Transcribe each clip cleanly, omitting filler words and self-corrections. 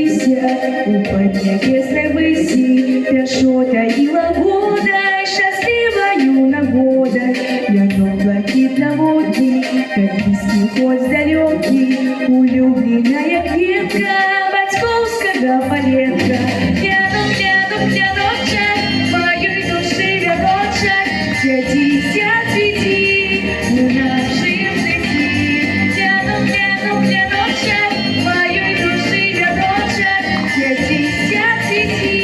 поднябися у поднебесной выси, пешота и лагодой, счастливою нагодой. Яно платит на воде, как песни хоть далекий, улюбленная кветка батьковского полетка. Яночек, моей души вяночек, святися, цвети у нашим житті. Яночек, моей души вяночек, святися, цвети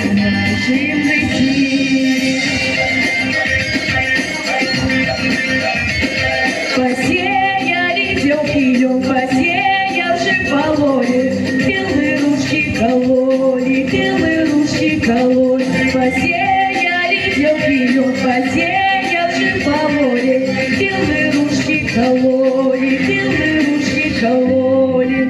у нашим житті. Посеяли дёвки, посеявши пололи, белые ручки кололи, белые ручки кололи. Посеяли дёвки, посеявши пололи, белые ручки кололи, белые ручки кололи.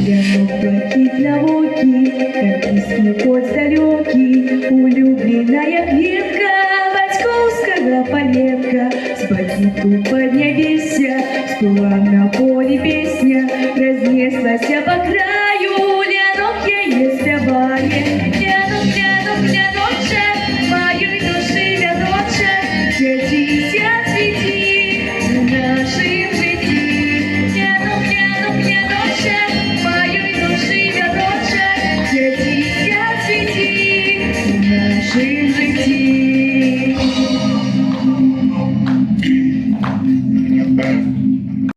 Я мог платить налоги, как песни хоть далекий, улюбленная кветка батьковского полетка. Спади ту поднябися, спала на поле песня, разнеслась по краю.